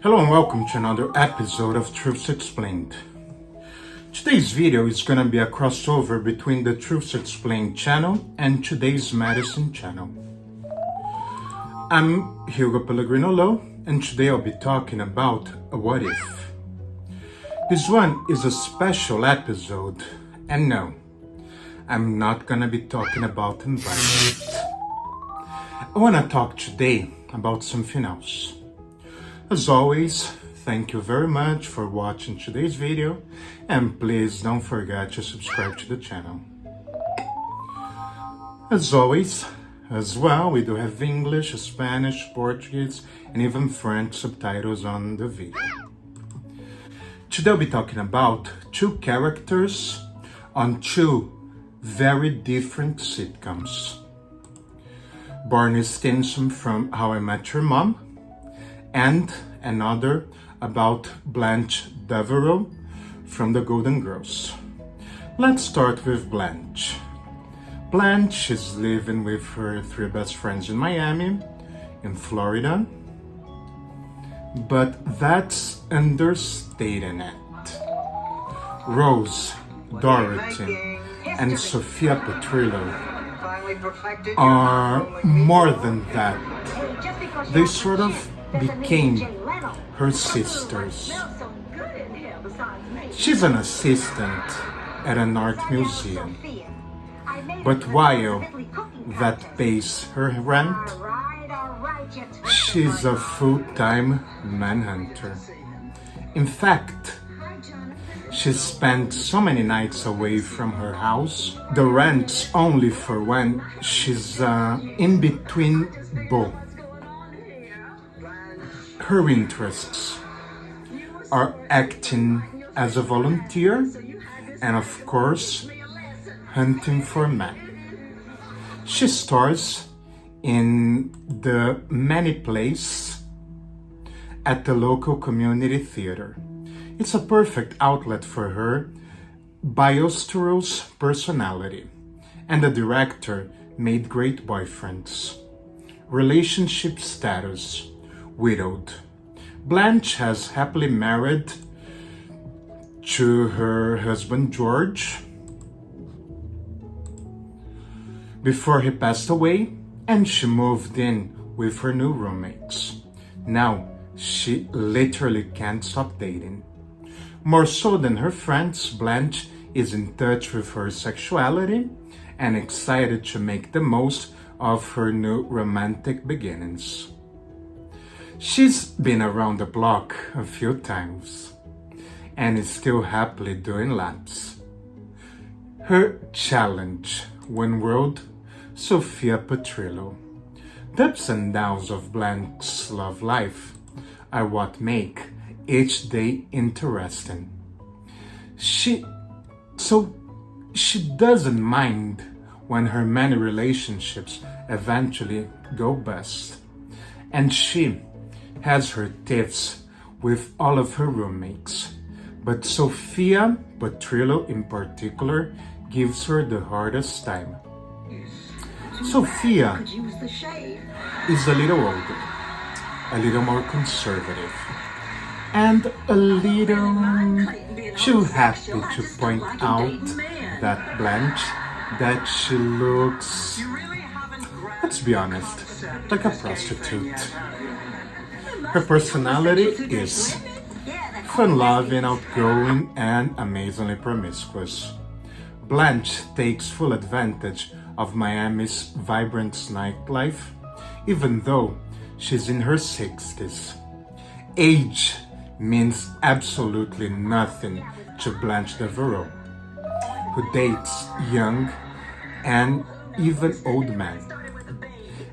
Hello and welcome to another episode of Truths Explained. Today's video is going to be a crossover between the Truths Explained channel and Today's Medicine channel. I'm Hugo Pellegrino Low, and today I'll be talking about a what if. This one is a special episode, and no, I'm not going to be talking about environment. I want to talk today about something else. As always, thank you very much for watching today's video, and please don't forget to subscribe to the channel. As always, as well, we do have English, Spanish, Portuguese, and even French subtitles on the video. Today I'll be talking about two characters on two very different sitcoms. Barney Stinson from How I Met Your Mom, and another about Blanche Devereaux from The Golden Girls. Let's start with Blanche. Blanche is living with her three best friends in Miami, in Florida, but that's understating it. Rose, Dorothy, and Sophia Petrillo are more than that. They sort of became her sisters. She's an assistant at an art museum, but while that pays her rent, she's a full-time manhunter. In fact, she spent so many nights away from her house. The rent's only for when she's in between both. Her interests are acting as a volunteer and, of course, hunting for men. She stars in the Many Place at the local community theater. It's a perfect outlet for her boisterous personality, and the director made great boyfriends. Relationship status: widowed. Blanche has happily married to her husband George before he passed away, and she moved in with her new roommates. Now she literally can't stop dating. More so than her friends, Blanche is in touch with her sexuality and excited to make the most of her new romantic beginnings. She's been around the block a few times and is still happily doing laps. Her challenge, one world, Sophia Petrillo. The ups and downs of Blanche's love life are what make each day interesting. She doesn't mind when her many relationships eventually go bust, and she has her tiffs with all of her roommates, but Sophia Petrillo in particular gives her the hardest time. Sophia is a little older, a little more conservative, and a little too happy to point out that Blanche, that she looks, let's be honest, like a prostitute. Her personality is fun-loving, outgoing, and amazingly promiscuous. Blanche takes full advantage of Miami's vibrant nightlife, even though she's in her 60s. Age means absolutely nothing to Blanche Devereaux, who dates young and even old men.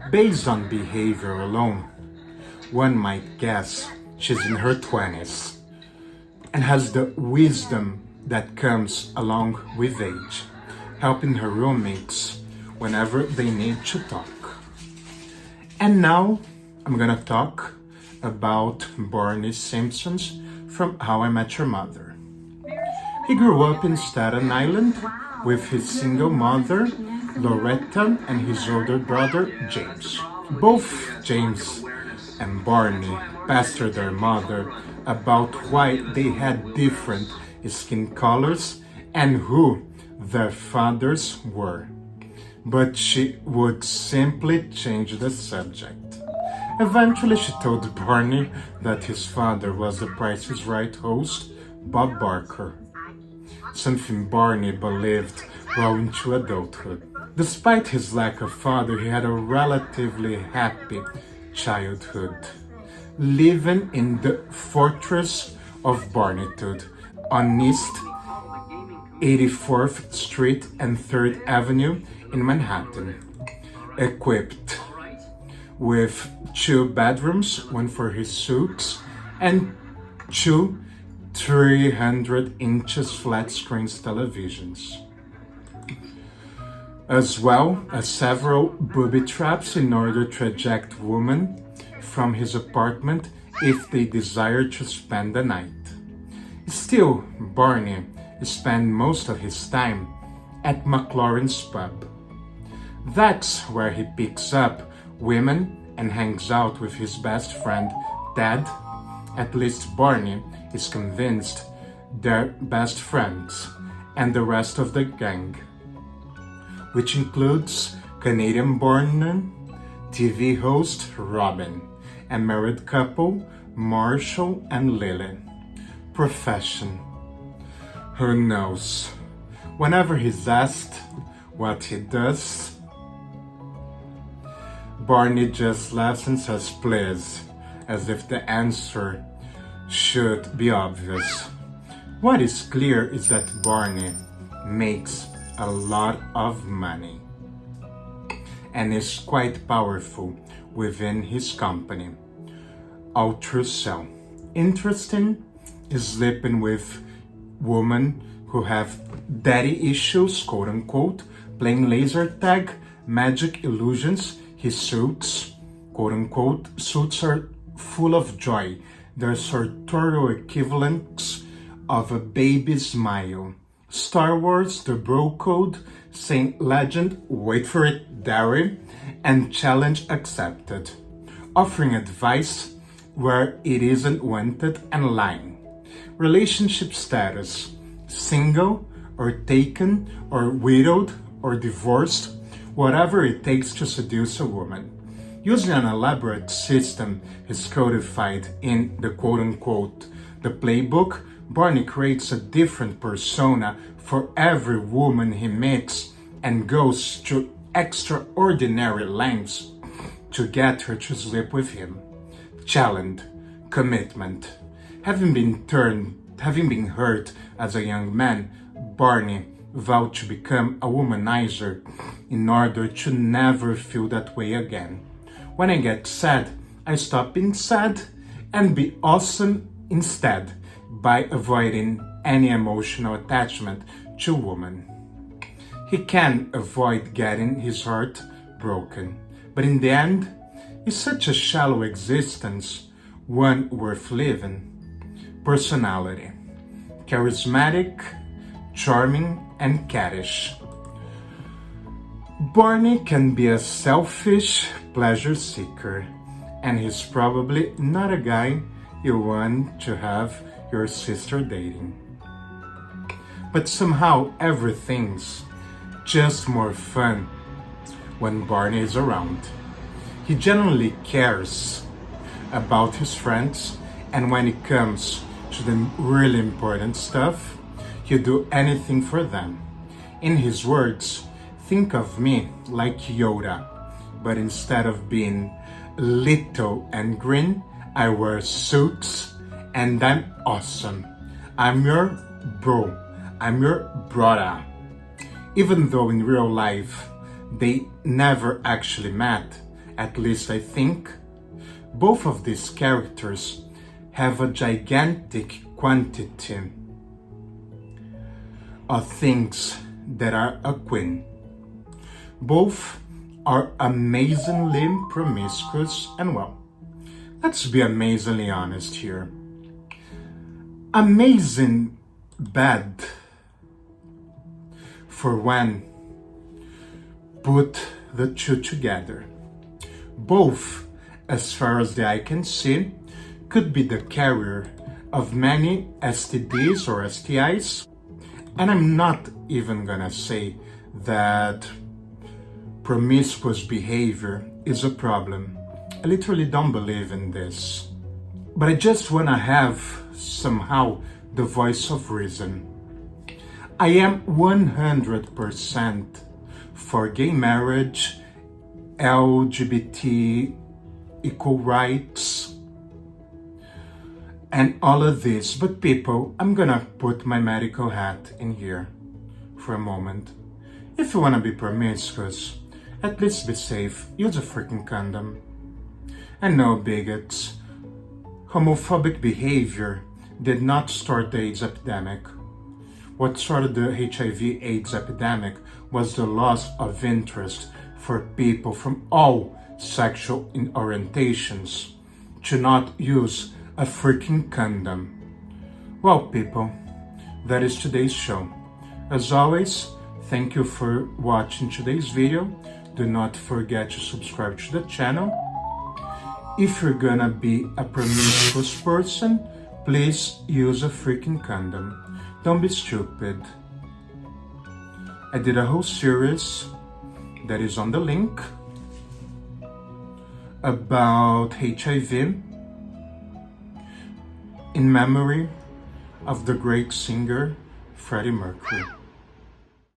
Based on behavior alone, one might guess she's in her 20s and has the wisdom that comes along with age, helping her roommates whenever they need to talk. And now I'm gonna talk about Barney Stinson from How I Met Your Mother. He grew up in Staten Island with his single mother, Loretta, and his older brother, James. Both James and Barney pestered their mother about why they had different skin colors and who their fathers were. But she would simply change the subject. Eventually, she told Barney that his father was the Price is Right host, Bob Barker, something Barney believed well into adulthood. Despite his lack of father, he had a relatively happy childhood, living in the fortress of Barneytood on East 84th Street and 3rd Avenue in Manhattan, equipped with 2 bedrooms, one for his suites, and 2 300 inches flat screen televisions, as well as several booby traps in order to eject women from his apartment if they desired to spend the night. Still, Barney spent most of his time at McLaurin's pub. That's where he picks up women and hangs out with his best friend, Ted. At least Barney is convinced they're best friends, and the rest of the gang, which includes Canadian-born TV host Robin and married couple Marshall and Lily. Profession: who knows? Whenever he's asked what he does, Barney just laughs and says please, as if the answer should be obvious. What is clear is that Barney makes a lot of money and is quite powerful within his company. Ultrasell. Interesting is sleeping with women who have daddy issues, quote unquote, playing laser tag, magic illusions. His suits, quote unquote, suits are full of joy. They're sartorial equivalents of a baby's smile. Star Wars, the Bro Code, Saint Legend, wait for it, Derry, and Challenge Accepted. Offering advice where it isn't wanted and lying. Relationship status: single or taken or widowed or divorced, whatever it takes to seduce a woman. Using an elaborate system is codified in the quote-unquote the playbook, Barney creates a different persona for every woman he meets and goes to extraordinary lengths to get her to sleep with him. Challenge: commitment. Having been hurt as a young man, Barney vowed to become a womanizer in order to never feel that way again. When I get sad, I stop being sad and be awesome instead by avoiding any emotional attachment to women. He can avoid getting his heart broken, but in the end, it's such a shallow existence, one worth living. Personality: charismatic, charming, and caddish. Barney can be a selfish pleasure seeker, and he's probably not a guy you want to have your sister dating. But somehow everything's just more fun when Barney is around. He genuinely cares about his friends, and when it comes to the really important stuff, he'll do anything for them. In his words, think of me like Yoda, but instead of being little and green, I wear suits and I'm awesome. I'm your bro. I'm your brother. Even though in real life they never actually met, at least I think, both of these characters have a gigantic quantity of things that are a queen. Both are amazingly promiscuous and well, let's be amazingly honest here. Amazing bad for when put the two together. Both as far as the eye can see, could be the carrier of many STDs or STIs. And I'm not even gonna say that promiscuous behavior is a problem. I literally don't believe in this. But I just wanna have somehow the voice of reason. I am 100% for gay marriage, LGBT equal rights, and all of this. But people, I'm gonna put my medical hat in here for a moment. If you wanna be promiscuous, at least be safe. Use a freaking condom. And no, bigots, homophobic behavior did not start the AIDS epidemic. What started the HIV/AIDS epidemic was the loss of interest for people from all sexual orientations to not use a freaking condom. Well, people, that is today's show. As always, thank you for watching today's video. Do not forget to subscribe to the channel. If you're gonna be a promiscuous person, please use a freaking condom. Don't be stupid. I did a whole series that is on the link about HIV in memory of the great singer Freddie Mercury.